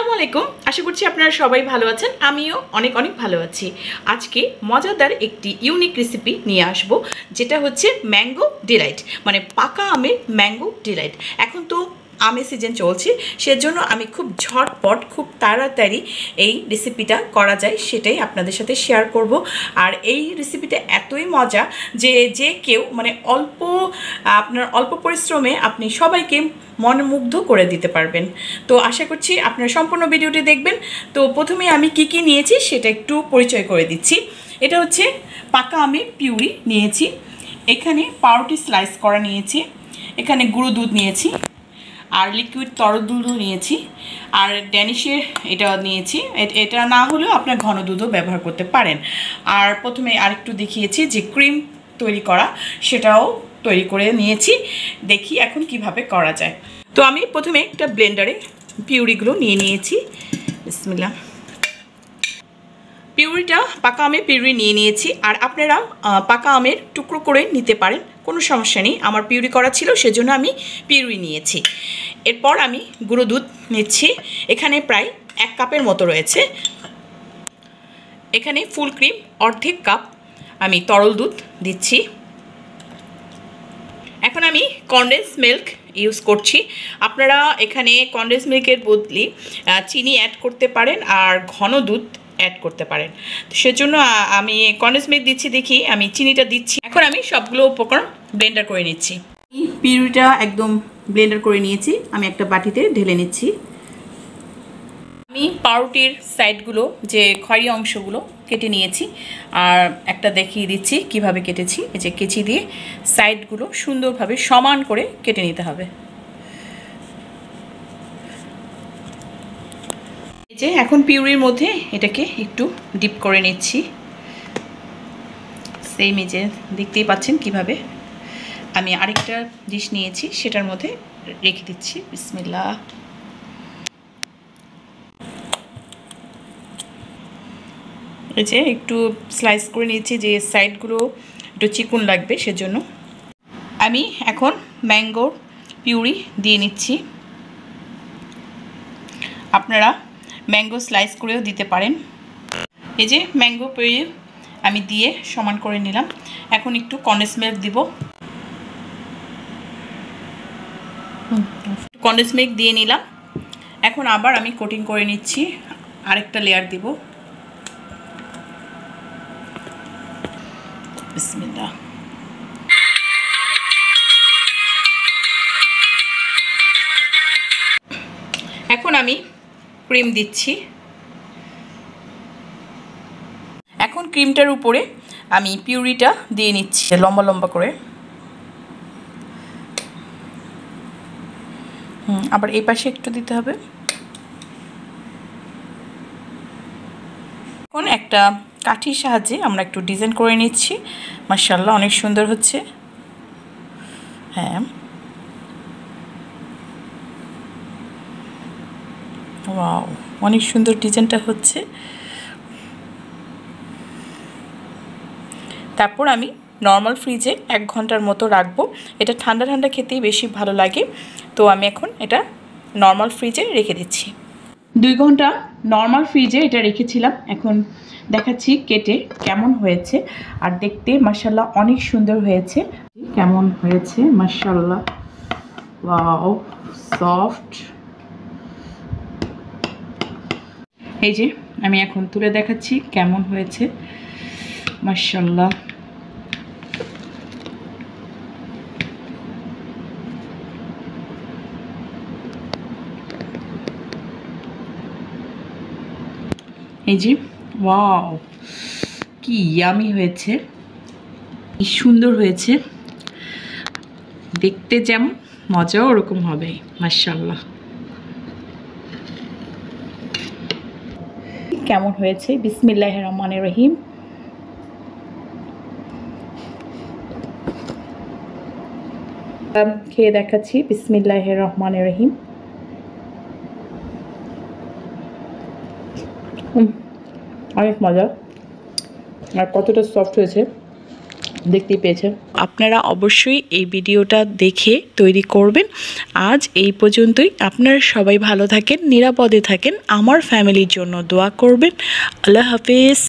আসসালামু আলাইকুম। আশা করছি আপনারা সবাই ভালো আছেন, আমিও অনেক অনেক ভালো আছি। আজকে মজাদার একটি ইউনিক রেসিপি নিয়ে আসব, যেটা হচ্ছে ম্যাঙ্গো ডিলাইট, মানে পাকা আমের ম্যাঙ্গো ডিলাইট। এখন তো আমের সিজন চলছে, সেজন্য আমি খুব ঝটপট খুব তাড়াতাড়ি এই রেসিপিটা করা যায় সেটাই আপনাদের সাথে শেয়ার করব। আর এই রেসিপিটা এতই মজা যে কেউ মানে অল্প পরিশ্রমে আপনি সবাইকে মনোমুগ্ধ করে দিতে পারবেন। তো আশা করছি আপনারা সম্পূর্ণ ভিডিওটি দেখবেন। তো প্রথমে আমি কি নিয়েছি সেটা একটু পরিচয় করে দিচ্ছি। এটা হচ্ছে পাকা আমের পিউরি নিয়েছি, এখানে পাউরুটি স্লাইস করা নিয়েছি, এখানে গুঁড়ো দুধ নিয়েছি, আর লিকুইড তরল দুধও নিয়েছি, আর ড্যানিশের এটা নিয়েছি। এটা না হলেও আপনার ঘন দুধও ব্যবহার করতে পারেন। আর প্রথমে আরেকটু দেখিয়েছি যে ক্রিম তৈরি করা, সেটাও তৈরি করে নিয়েছি। দেখি এখন কিভাবে করা যায়। তো আমি প্রথমে একটা ব্লেন্ডারে পিউরিগুলো নিয়ে নিয়েছি। বিসমিল্লাহ। পিউরিটা পাকা আমের পিউরি নিয়ে নিয়েছি, আর আপনারা পাকা আমের টুকরো করে নিতে পারেন, কোনো সমস্যা নেই। আমার পিউরি করা ছিল সেজন্য আমি পিউরি নিয়েছি। এরপর আমি গুঁড়ো দুধ নিচ্ছি, এখানে প্রায় 1 কাপের মতো রয়েছে। এখানে ফুল ক্রিম অর্ধেক কাপ আমি তরল দুধ দিচ্ছি। এখন আমি কনডেন্স মিল্ক ইউজ করছি। আপনারা এখানে কনডেন্স মিল্কের বদলে চিনি অ্যাড করতে পারেন আর ঘন দুধ অ্যাড করতে পারেন। সেজন্য আমি কনডেন্স মিল্ক দিচ্ছি, দেখি আমি চিনিটা দিচ্ছি। এখন আমি সবগুলো উপকরণ ব্লেন্ডার করে নিচ্ছি। পিউরিটা একদম ব্লেন্ডার করে নিয়েছি, আমি একটা বাটিতে ঢেলে নিচ্ছি। আমি পাউরুটির সাইডগুলো যে খয়েরি অংশগুলো কেটে নিয়েছি, আর একটা দেখিয়ে দিচ্ছি কিভাবে কেটেছি। এই যে কেচি দিয়ে সাইডগুলো সুন্দরভাবে সমান করে কেটে নিতে হবে। এই যে এখন পিউরির মধ্যে এটাকে একটু ডিপ করে নিচ্ছি। সেম এই যে দেখতেই পাচ্ছেন কিভাবে। আমি আরেকটা ডিশ নিয়েছি, সেটার মধ্যে রেখে দিচ্ছি। বিসমিল্লাহ। এই যে একটু স্লাইস করে নিয়েছি, যে সাইডগুলো একটু চিকন লাগবে সেজন্য। আমি এখন ম্যাঙ্গোর পিউরি দিয়ে নিচ্ছি। আপনারা ম্যাঙ্গো স্লাইস করেও দিতে পারেন। এই যে ম্যাঙ্গো পিউরি আমি দিয়ে সমান করে নিলাম। এখন একটু কনডেন্স মিল্ক দিব। কনডেন্স মিল্ক দিয়ে নিলাম। এখন আবার আমি কোটিং করে নিচ্ছি, আরেকটা লেয়ার দিব। বিসমিল্লাহ। এখন আমি ক্রিম দিচ্ছি। এখন ক্রিমটার উপরে আমি পিউরিটা দিয়ে নিচ্ছি লম্বা লম্বা করে। আবার এই পাশে একটু দিতে হবে। এখন একটা কাঠির সাহায্যে আমরা একটু ডিজাইন করে নিচ্ছি। মাশাআল্লাহ, অনেক সুন্দর হচ্ছে। হ্যাঁ, ওয়াও, অনেক সুন্দর ডিজাইনটা হচ্ছে। তারপর আমি নর্মাল ফ্রিজে 1 ঘন্টার মতো রাখবো। এটা ঠান্ডা ঠান্ডা খেতেই বেশি ভালো লাগে। তো আমি এখন এটা নর্মাল ফ্রিজে রেখে দিচ্ছি। 2 ঘন্টা নর্মাল ফ্রিজে এটা রেখেছিলাম। এখন দেখাচ্ছি কেটে কেমন হয়েছে। আর দেখতে মাশাআল্লাহ অনেক সুন্দর হয়েছে। কেমন হয়েছে মাশাআল্লাহ, ওয়াও, সফট। এই যে আমি এখন তুলে দেখাচ্ছি কেমন হয়েছে মাশাআল্লাহ। এই যে ওয়াও, কি ইয়ামি হয়েছে, কি সুন্দর হয়েছে। দেখতে যেমন মজাও ওরকম হবে মাশাআল্লাহ। কেমন হয়েছে বিসমিল্লাহির রহমানির রহিম। খেয়ে দেখাচ্ছি। বিসমিল্লাহির রহমানির রহিম। অনেক মজা, আর কতটা সফট হয়েছে। দেখতেই পেয়েছেন। আপনারা অবশ্যই এই ভিডিওটা দেখে তৈরি করবেন। আজ এই পর্যন্তই। আপনারা সবাই ভালো থাকেন, নিরাপদে থাকেন, আমার ফ্যামিলির জন্য দোয়া করবেন। আল্লাহ হাফেজ।